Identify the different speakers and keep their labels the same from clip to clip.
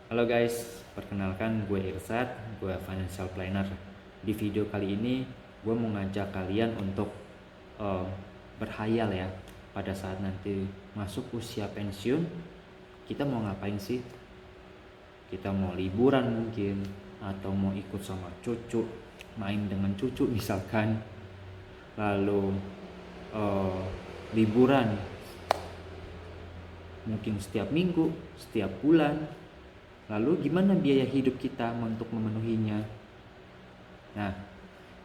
Speaker 1: Halo guys, perkenalkan gue Irsat, gue financial planner. Di video kali ini gue mau ngajak kalian untuk uh, berhayal ya. Pada saat nanti masuk usia pensiun, kita mau ngapain sih? Kita mau liburan mungkin, atau mau ikut sama cucu, main dengan cucu misalkan. Lalu uh, liburan mungkin setiap minggu, setiap bulan. Lalu gimana biaya hidup kita untuk memenuhinya? Nah,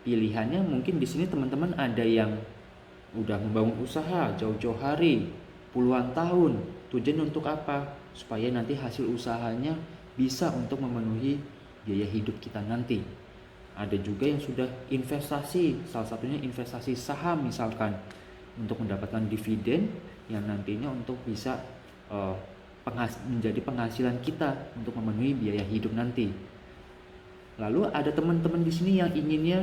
Speaker 1: pilihannya mungkin di sini teman-teman ada yang udah membangun usaha jauh-jauh hari, puluhan tahun. Tujuan untuk apa? Supaya nanti hasil usahanya bisa untuk memenuhi biaya hidup kita nanti. Ada juga yang sudah investasi, salah satunya investasi saham misalkan, untuk mendapatkan dividen yang nantinya untuk bisa uh, menjadi penghasilan kita untuk memenuhi biaya hidup nanti. Lalu ada teman-teman di sini yang inginnya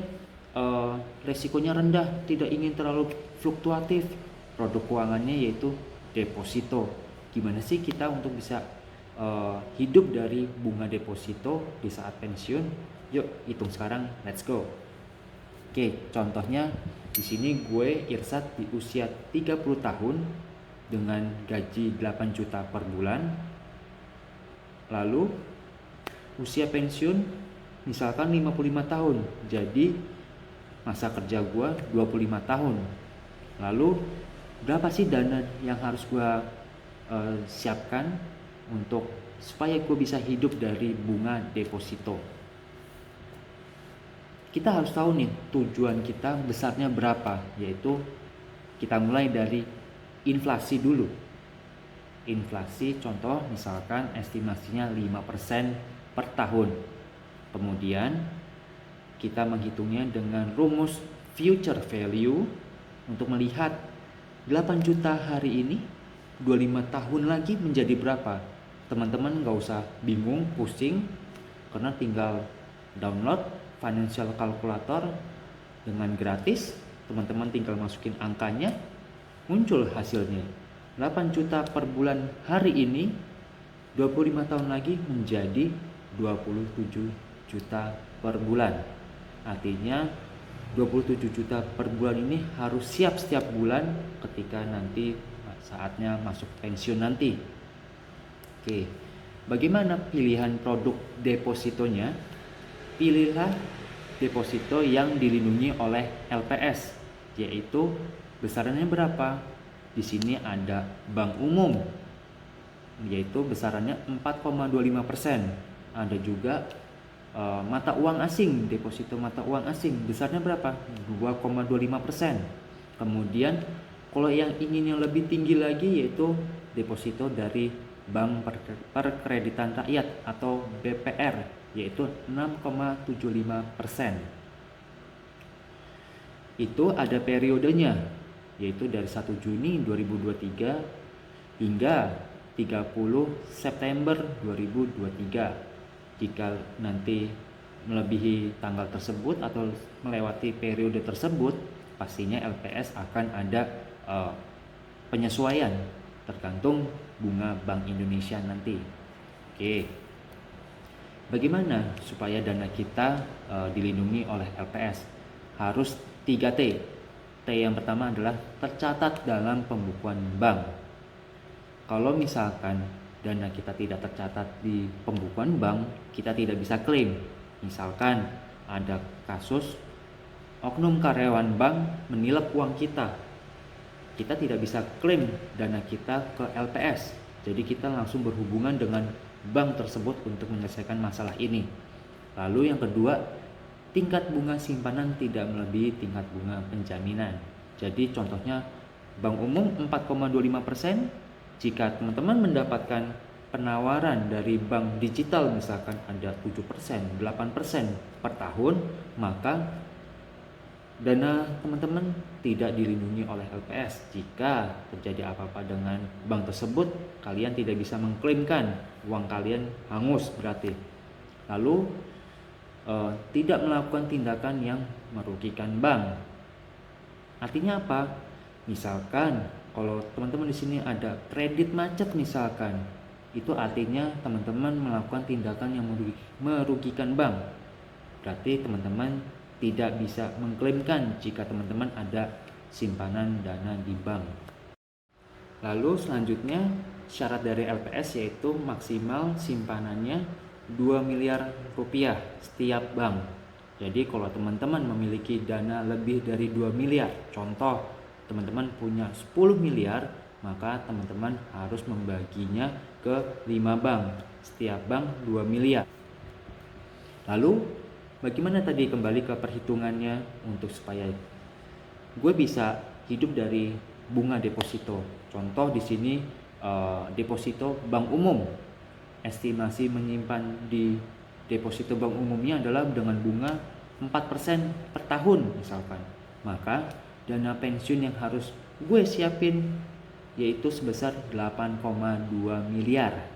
Speaker 1: resikonya rendah, tidak ingin terlalu fluktuatif. Produk keuangannya yaitu deposito. Gimana sih kita untuk bisa hidup dari bunga deposito di saat pensiun? Yuk hitung sekarang, let's go. Oke, contohnya di sini gue Irsat di usia 30 tahun dengan gaji 8 juta per bulan. Lalu usia pensiun misalkan 55 tahun. Jadi masa kerja gue 25 tahun. Lalu berapa sih dana yang harus gue siapkan untuk supaya gue bisa hidup dari bunga deposito? Kita harus tahu nih tujuan kita besarnya berapa, yaitu kita mulai dari inflasi dulu. Inflasi contoh misalkan estimasinya 5% per tahun. Kemudian kita menghitungnya dengan rumus future value untuk melihat 8 juta hari ini 25 tahun lagi menjadi berapa. Teman-teman gak usah bingung, pusing, karena tinggal download financial calculator dengan gratis. Teman-teman tinggal masukin angkanya, muncul hasilnya. 8 juta per bulan hari ini 25 tahun lagi menjadi 27 juta per bulan. Artinya 27 juta per bulan ini harus siap setiap bulan ketika nanti saatnya masuk pensiun nanti. Oke, bagaimana pilihan produk depositonya? Pilihlah deposito yang dilindungi oleh LPS, yaitu besarannya berapa? Di sini ada bank umum, yaitu besarannya 4,25%. Ada juga mata uang asing, deposito mata uang asing, besarnya berapa? 2,25%. Kemudian kalau yang ingin yang lebih tinggi lagi yaitu deposito dari Bank Perkreditan Rakyat atau BPR, yaitu 6,75%. Itu ada periodenya, yaitu dari 1 Juni 2023 hingga 30 September 2023. Jika nanti melebihi tanggal tersebut atau melewati periode tersebut, pastinya LPS akan ada penyesuaian tergantung bunga Bank Indonesia nanti. Oke, bagaimana supaya dana kita dilindungi oleh LPS? Harus 3T. T yang pertama adalah tercatat dalam pembukuan bank. Kalau misalkan dana kita tidak tercatat di pembukuan bank, kita tidak bisa klaim. Misalkan ada kasus oknum karyawan bank menilep uang kita, kita tidak bisa klaim dana kita ke LPS. Jadi kita langsung berhubungan dengan bank tersebut untuk menyelesaikan masalah ini. Lalu yang kedua, tingkat bunga simpanan tidak melebihi tingkat bunga penjaminan. Jadi contohnya bank umum 4,25%. Jika teman-teman mendapatkan penawaran dari bank digital misalkan ada 7%, 8% per tahun, maka dana teman-teman tidak dilindungi oleh LPS. Jika terjadi apa-apa dengan bank tersebut, kalian tidak bisa mengklaimkan, uang kalian hangus berarti. Lalu tidak melakukan tindakan yang merugikan bank. Artinya apa? Misalkan kalau teman-teman di sini ada kredit macet misalkan, itu artinya teman-teman melakukan tindakan yang merugikan bank. Berarti teman-teman tidak bisa mengklaimkan jika teman-teman ada simpanan dana di bank. Lalu selanjutnya syarat dari LPS yaitu maksimal simpanannya 2 miliar rupiah setiap bank. Jadi kalau teman-teman memiliki dana lebih dari 2 miliar, contoh teman-teman punya 10 miliar, maka teman-teman harus membaginya ke 5 bank. Setiap bank 2 miliar. Lalu bagaimana tadi kembali ke perhitungannya untuk supaya gue bisa hidup dari bunga deposito. Contoh di sini deposito bank umum. Estimasi menyimpan di deposito bank umumnya adalah dengan bunga 4% per tahun misalkan. Maka dana pensiun yang harus gue siapin yaitu sebesar 8,2 miliar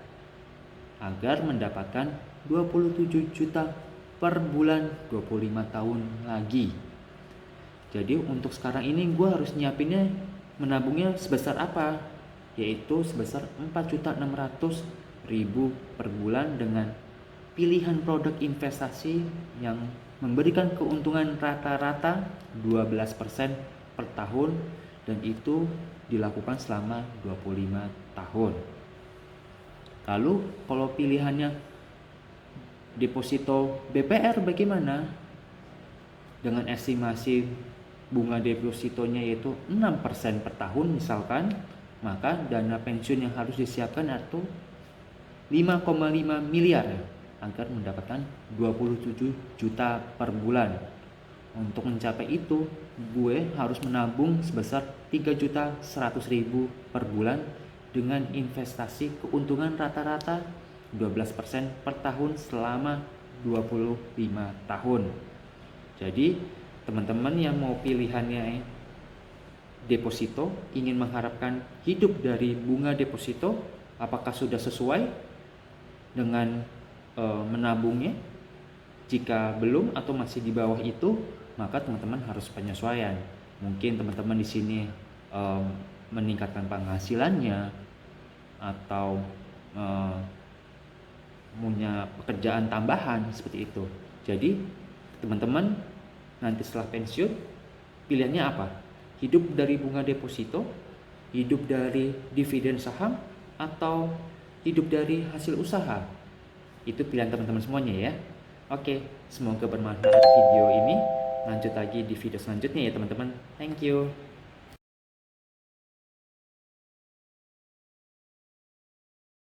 Speaker 1: agar mendapatkan 27 juta per bulan 25 tahun lagi. Jadi untuk sekarang ini gue harus nyiapinnya menabungnya sebesar apa? Yaitu sebesar 4.600.000 per bulan dengan pilihan produk investasi yang memberikan keuntungan rata-rata 12% per tahun dan itu dilakukan selama 25 tahun. Lalu kalau pilihannya deposito BPR bagaimana? Dengan estimasi bunga depositonya yaitu 6% per tahun misalkan, maka dana pensiun yang harus disiapkan itu 5,5 miliar agar mendapatkan 27 juta per bulan. Untuk mencapai itu, gue harus menabung sebesar 3.100.000 per bulan dengan investasi keuntungan rata-rata 12% per tahun selama 25 tahun. Jadi, teman-teman yang mau pilihannya deposito, ingin mengharapkan hidup dari bunga deposito, apakah sudah sesuai dengan menabungnya? Jika belum atau masih di bawah itu, maka teman-teman harus penyesuaian. Mungkin teman-teman di sini meningkatkan penghasilannya atau punya pekerjaan tambahan seperti itu. Jadi teman-teman nanti setelah pensiun pilihannya apa? Hidup dari bunga deposito, hidup dari dividen saham, atau hidup dari hasil usaha? Itu pilihan teman-teman semuanya ya. Oke, semoga bermanfaat video ini. Lanjut lagi di video selanjutnya ya teman-teman. Thank you.